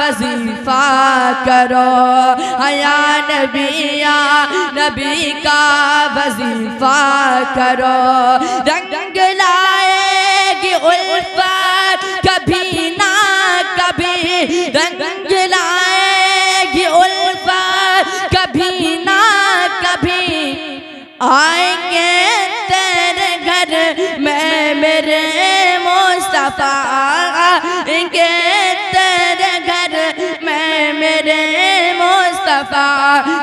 वजीफा करो, या नबी का वजीफा करो। रंग लाएगी उल्फत कभी ना कभी, रंग लाएगी उल्फत कभी ना कभी। आएंगे तेरे घर में मेरे मुस्तफा, आएंगे तेरे घर में मेरे मुस्तफा।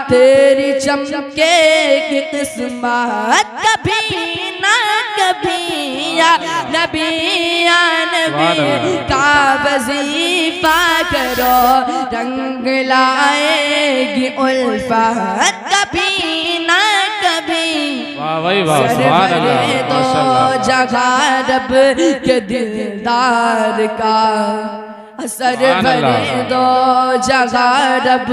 तेरी चमकेगी किस्मत कभी ना कभी, या नबी का वजीफा करो। रंग लाएगी उल्फत कभी ना कभी। सरवरे दो जगह रब के दिलदार का, सरवरे दो जगह रब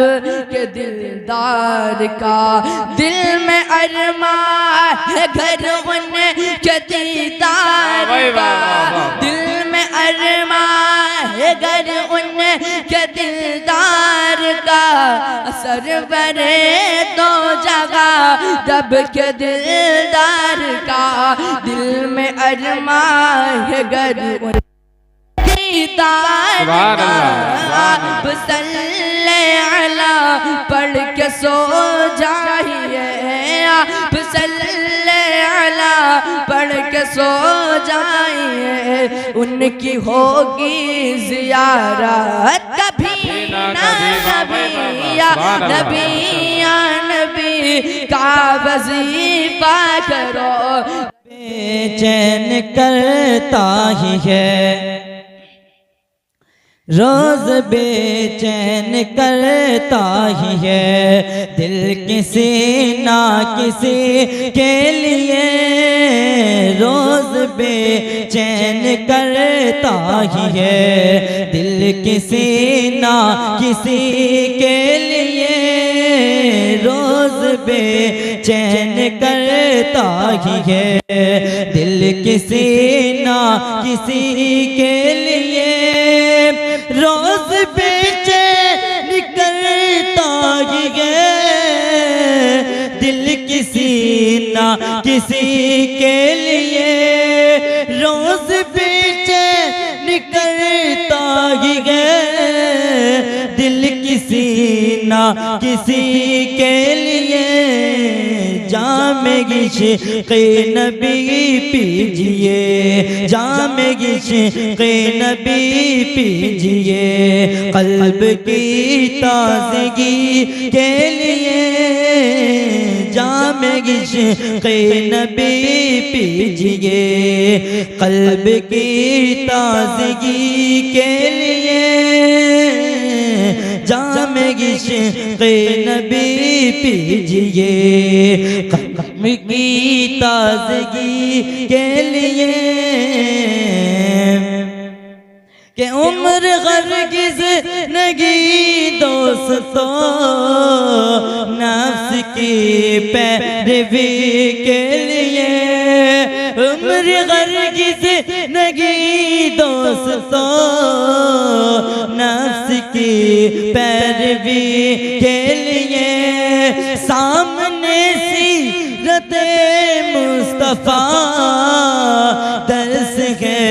के दिलदार का। दिल में अरमान है घर उनके दीदार का, दिल में अरमान है घर उनके दिलदार का। सरवरे दो जगह रब के दिलदार का, दिल में अरमान है घर आप सल्ले अला पढ़ के सो जाइए, आप सल्ले अला पढ़ के सो जाइए। उनकी होगी जियारत कभी ना कभी, या नबी का वजीफा करो। बेचैन करता ही है रोज, बेचैन करता ही है दिल किसी ना किसी के लिए। रोज बेचैन करता ही है दिल किसी ना किसी के लिए। रोज बेचैन करता ही है दिल किसी ना किसी के लिए। रोज बेचैन करता ही है दिल किसी ना किसी के लिए। रोज बेचैन करता ही है दिल किसी ना किसी के लिए। जामे इश्क़े नबी पीजिए, जामे इश्क़े नबी पीजिए। क़ल्ब की ताज़गी के लिए जामे इश्क़े नबी पीजिए। क़ल्ब की ताज़गी के लिए जामे इश्क़े नबी पीजिए। क़ल्ब की ताज़गी के लिए कि उम्र हरगिज़ नहीं दोस्तों नफ्स की पैरवी के लिए। उम्र हरगिज़ नहीं दोस्तों नफ्स की पैरवी के लिए। सामने सीरते मुस्तफ़ा दर्स है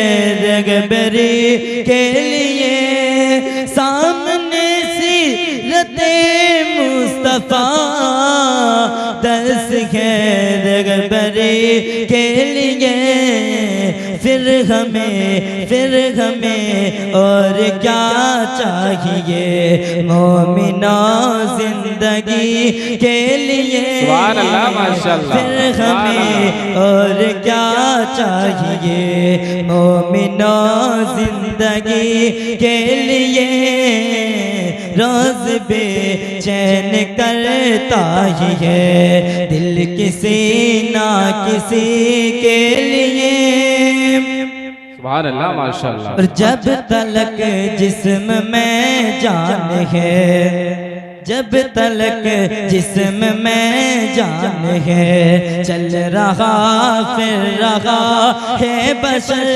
रगबरी के लिए। सामने सीरते मुस्तफ़ा दर्स है रगबरी के लिए। फिर हमें और क्या चाहिए मोमिना जिंदगी के लिए। सुभान अल्लाह माशाअल्लाह। फिर हमें और क्या चाहिए मोमिना जिंदगी के लिए। रोज बेचैन करता ही है दिल किसी ना किसी के लिए। सुभान अल्लाह माशाअल्लाह। और जब तलक जिस्म में जान है, जब तलक जिस्म में जान है, चल रहा फिर रहा है बशर।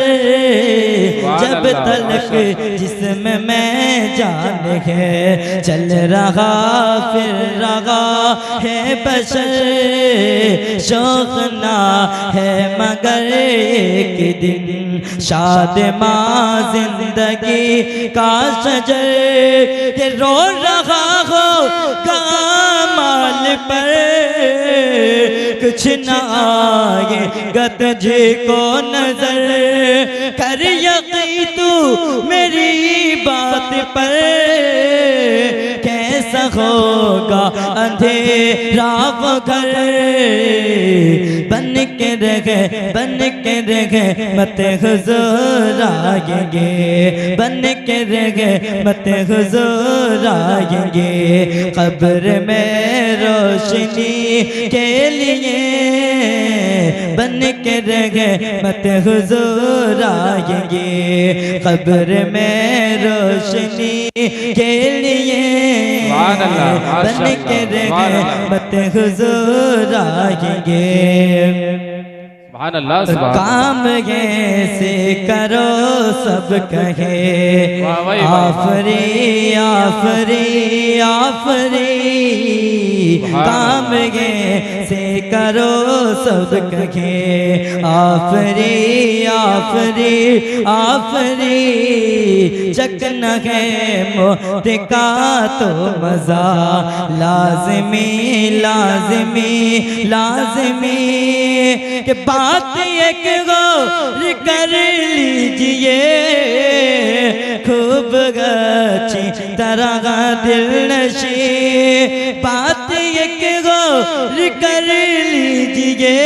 जब तलक जिस्म में जान है, चल रहा फिर रहा है बशर। शौक ना है मगर एक दिन शादमा जिंदगी का शजर। ये रो रहा हो कमाल पर, कुछ ना आएगा तुझको नजर। कर यकीन तू मेरी बात पर, कैसा होगा अंधेरा वो घर। बन के रहे मत हुजूर आएंगे, बन के रहे मत हुजूर आएंगे। कब्र में रोशनी के लिए, बन के रहे मत हुजूर आएंगे। कब्र में रोशनी के लिए, बन के रहे मत हुजूर आएंगे। काम ऐसे करो सब कहे आफरी आफरी आफरी। काम ऐसे करो सब कहे आफरी आफरी आफरी। चकन है मौत का तो मजा, लाज़मी लाज़मी लाज़मी। कि बात एक गौर कर लीजिए, खूब अच्छी तरह दिल नशी। बात एक गौर कर लीजिए,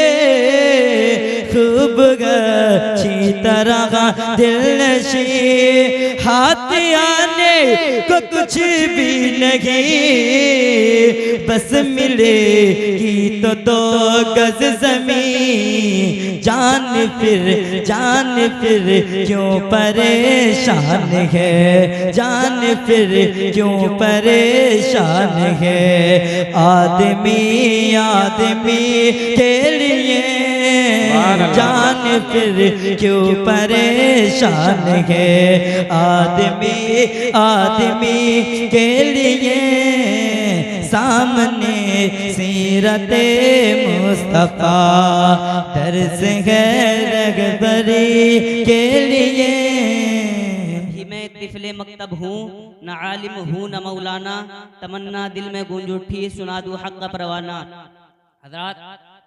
खूब अच्छी तरह दिल नशी। हाथ आने को कुछ भी नहीं, बस मिलेगी तो दो गज ज़मीन। जान फिर क्यों परेशान है, जान फिर क्यों परेशान है। आदमी आदमी के लिए, जान फिर क्यों परेशान है। आदमी आदमी के लिए, सामने सीरते मुस्तफा दर्स है रहबरी के लिए। मैं तिफले मकतब हूँ, न आलिम हूँ न मौलाना, तमन्ना दिल में गूंज उठी सुना दूँ हक़ का परवाना। हज़रात,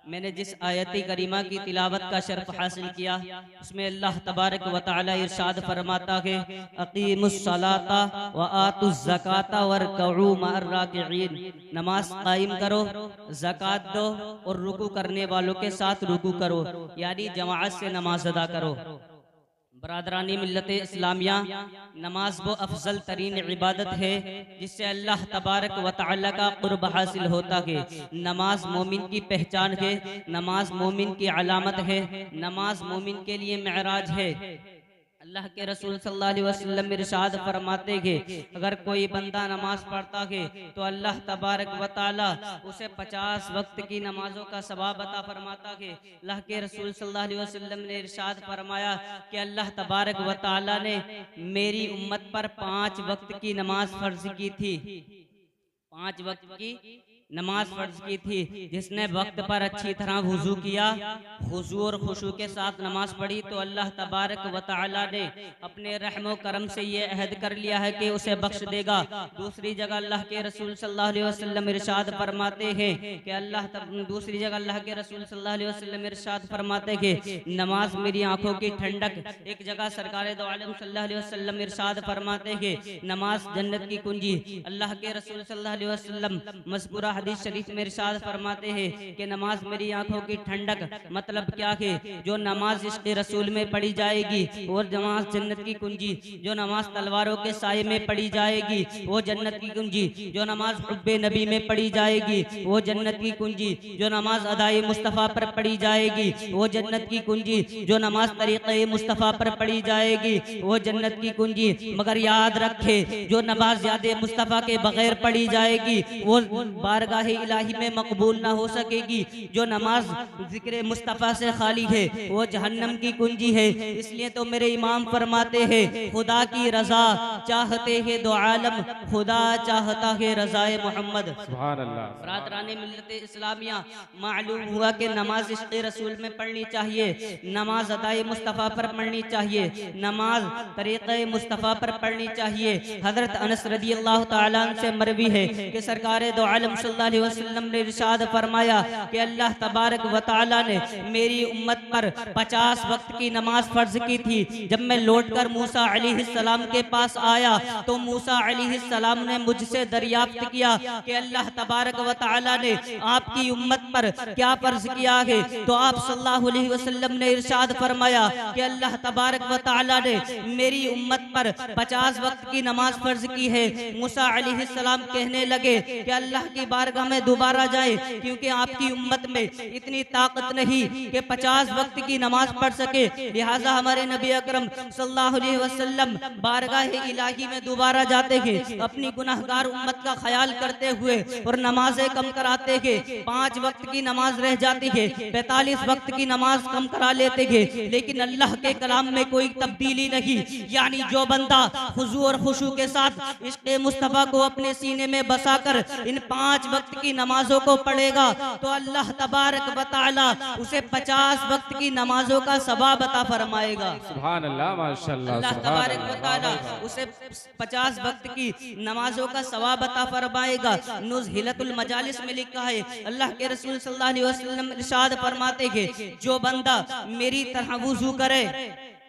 मैंने जिस आयत करीमा की तिलावत का शर्फ हासिल किया, उसमें अल्लाह तबारक व तआला इरशाद फरमाता है, अक़ीमुस्सलाता व आतुज़ ज़काता वरकऊ मअर राकिईन। नमाज कायम करो, ज़कात दो और रुकू करने वालों के साथ रुकू करो, यानी जमाअत से नमाज अदा करो। बरादरानी मिल्लत इस्लामिया, नमाज वो अफजल तरीन इबादत है जिससे अल्लाह तबारक व तआला का कुर्ब हासिल होता है। नमाज मोमिन की पहचान है, नमाज मोमिन की अलामत है, नमाज मोमिन के लिए मेराज है। अल्लाह के रसूल सल्लल्लाहु अलैहि वसल्लम इरशाद फरमाते हैं, अगर कोई बंदा नमाज पढ़ता है तो अल्लाह तबारक व तआला उसे 50 वक्त की नमाजों का सवाब अता फरमाता है। अल्लाह के रसूल सल्लल्लाहु अलैहि वसल्लम ने इरशाद फरमाया कि अल्लाह तबारक व तआला ने मेरी उम्मत पर 5 वक्त की नमाज फर्ज की थी, 5 वक्त की नमाज फर्ज की थी। जिसने वक्त पर अच्छी तरह वुजू किया, खुशू और खुशू के साथ नमाज पढ़ी, तो अल्लाह तबारक व तआला ने अपने रहमो करम से ये अहद कर लिया है कि उसे बख्श देगा। दूसरी जगह अल्लाह के रसूल सल्लल्लाहु अलैहि वसल्लम इरशाद फरमाते हैं कि दूसरी जगह अल्लाह के रसूल सल्लल्लाहु अलैहि वसल्लम इरशाद फरमाते हैं कि नमाज मेरी आंखों की ठंडक। एक जगह सरकार दो आलम सल्लल्लाहु अलैहि वसल्लम इरशाद फरमाते हैं नमाज जन्नत की कुंजी। अल्लाह के रसूल सल्लल्लाहु अलैहि वसल्लम मज़कूरा हदीस शरीफ में इरशाद फरमाते हैं कि नमाज मेरी आंखों की ठंडक, मतलब क्या है, जो नमाज इश्क़ रसूल में पढ़ी जाएगी वो नमाज जन्नत की कुंजी, जो नमाज तलवारों के साये में पढ़ी जाएगी वो जन्नत की कुंजी, जो नमाज हुब्बे नबी में पढ़ी जाएगी वो जन्नत की कुंजी, जो नमाज अदाए मुस्तफ़ा पर पढ़ी जाएगी वो जन्नत की कुंजी, जो नमाज तरीक़े मुस्तफ़ा पर पढ़ी जाएगी वो जन्नत की कुंजी। मगर याद रखे, जो नमाज यादे मुस्तफ़ा के बगैर पढ़ी जाएगी वो बारगाह इलाही में मकबूल ना हो सकेगी। जो नमाज जिक्र मुस्तफ़ा से खाली है वो जहन्नम की कुंजी है। इसलिए तो मेरे इमाम फरमाते हैं, खुदा की रजा चाहते हैं दो आलम, खुदा चाहता है रज़ाए मोहम्मद। सुभान अल्लाह। बरादराने मिल्लत इस्लामिया, मालूम हुआ कि नमाज इश्क़ रसूल में पढ़नी चाहिए, नमाज अदाए मुस्तफ़ा पर पढ़नी चाहिए, नमाज तरीक़े मुस्तफ़ा पर पढ़नी चाहिए। हज़रत अनस रज़ियल्लाहु ताला अन्हु से मरवी है कि सरकार दो आलम सल्लल्लाहु अलैहि वसल्लम ने इरशाद फरमाया कि अल्लाह तबारक व तआला ने मेरी उम्मत पर 50 वक्त की नमाज फर्ज की थी। जब मैं लौटकर मूसा अलैहिस्सलाम के पास आया तो मूसा अलैहिस्सलाम ने मुझसे दरियाफ्त किया कि अल्लाह तबारक व तआला ने आपकी उम्मत पर क्या फर्ज किया है। तो आप सल्लल्लाहु अलैहि वसल्लम ने इरशाद फरमाया कि अल्लाह तबारक व तआला ने मेरी उम्मत पर 50 वक्त की नमाज फर्ज की है। मूसा अलैहिस्सलाम कहने लगे कि अल्लाह की बारगाह में दोबारा जाए, क्योंकि आपकी उम्मत में इतनी ताकत नहीं कि 50 वक्त की नमाज पढ़ सके। लिहाजा हमारे नबी अकरम सल्लल्लाहु अलैहि वसल्लम बारगाह इलाही में दोबारा जाते हैं, अपनी गुनाहगार उम्मत का ख्याल करते हुए और नमाजें कम कराते हैं। 5 वक्त की नमाज रह जाती है, 45 वक्त की नमाज कम करा लेते हैं, लेकिन अल्लाह के कलाम में कोई तब्दीली नहीं। यानी जो बंदा खुशू और खुशू के साथ इश्क़ मुस्तफ़ा को अपने सीने में बसाकर इन 5 वक्त की नमाजों को पढ़ेगा तो अल्लाह तबारक व तआला उसे 50 वक्त की नमाजों का सवाब अता फरमाएगा। सुभान अल्लाह, माशाअल्लाह। अल्लाह तबारक व तआला उसे 50 वक्त की नमाजों का सवाब अता फरमाएगा। नुज़हिलतुल मजालिस में लिखा है, अल्लाह के रसूल सल्लल्लाहु अलैहि वसल्लम इरशाद फरमाते हैं, जो बंदा मेरी तरह वुज़ू करे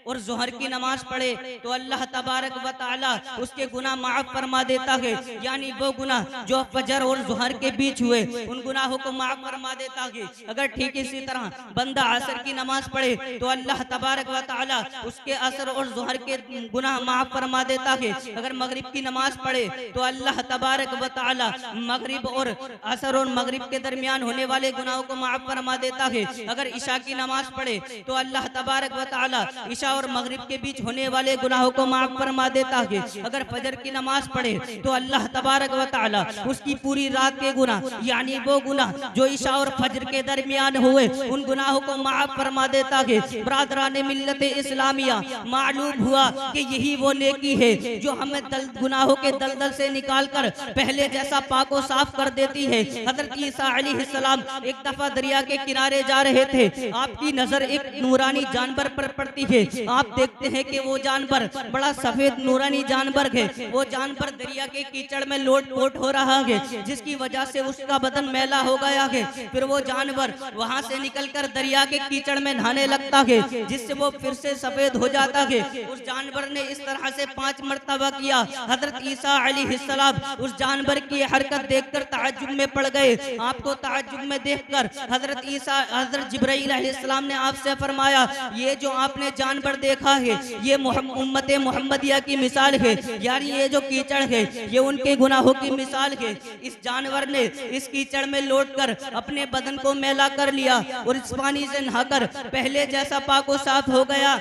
और जोहर की नमाज पढ़े तो अल्लाह तबारक व तआला उसके गुनाह माफ फरमा देता है। यानी वो गुनाह जो फजर और जोहर के बीच हुए उन गुनाहों को माफ फरमा देता है। अगर ठीक इसी तरह बंदा असर की नमाज पढ़े तो अल्लाह तबारक व तआला उसके असर और जोहर के गुनाह माफ फरमा देता है। अगर मगरिब की नमाज पढ़े तो अल्लाह तबारक व तआला मगरिब और असर और मगरिब के दरमियान होने वाले गुनाहों को माफ फरमा देता है। अगर ईशा की नमाज पढ़े तो अल्लाह तबारक व तआला ईशा और मगरिब के बीच होने वाले गुनाहों को माफ फरमा देता है। अगर फजर की नमाज पढ़े तो अल्लाह तबारक व तआला उसकी पूरी रात के गुनाह, यानी वो गुनाह जो ईशा और फजर के दरमियान हुए उन गुनाहों को माफ फरमा देता है। बरादराने मिल्लत इस्लामिया, मालूम हुआ कि यही वो नेकी है जो हमें गुनाहों के दलदल से निकाल कर पहले जैसा पाको साफ कर देती है। हजरत ईसा अलैहिस्सलाम एक दफा दरिया के किनारे जा रहे थे, आपकी नजर एक नूरानी जानवर पर पड़ती है। आप देखते हैं कि वो जानवर बड़ा सफेद नूरानी जानवर है। वो जानवर दरिया के कीचड़ में लोट-पोट हो रहा है, जिसकी वजह से उसका बदन मैला हो गया है। फिर वो जानवर वहां से निकलकर दरिया के कीचड़ में नहाने लगता है, जिससे वो फिर से सफेद हो जाता है। उस जानवर ने इस तरह से 5 मर्तबा किया। हजरत ईसा अलैहिस्सलाम उस जानवर की हरकत देखकर ताज्जुब में पड़ गए। आपको ताज्जुब में देखकर हजरत जिब्राइल अलैहिस्सलाम ने आपसे फरमाया, ये जो आपने जानवर देखा है ये उम्मत मोहम्मदिया की मिसाल है। यानी ये जो कीचड़ है ये उनके गुनाहों की मिसाल है। इस जानवर ने इस कीचड़ में लौटकर अपने बदन को मैला कर लिया और इस पानी से नहाकर पहले जैसा पाको साफ हो गया।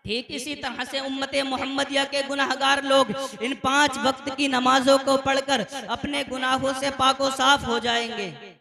ठीक इसी तरह से उम्मत मोहम्मदिया के गुनाहगार लोग इन 5 वक्त की नमाजों को पढ़कर अपने गुनाहों से पाको साफ हो जाएंगे।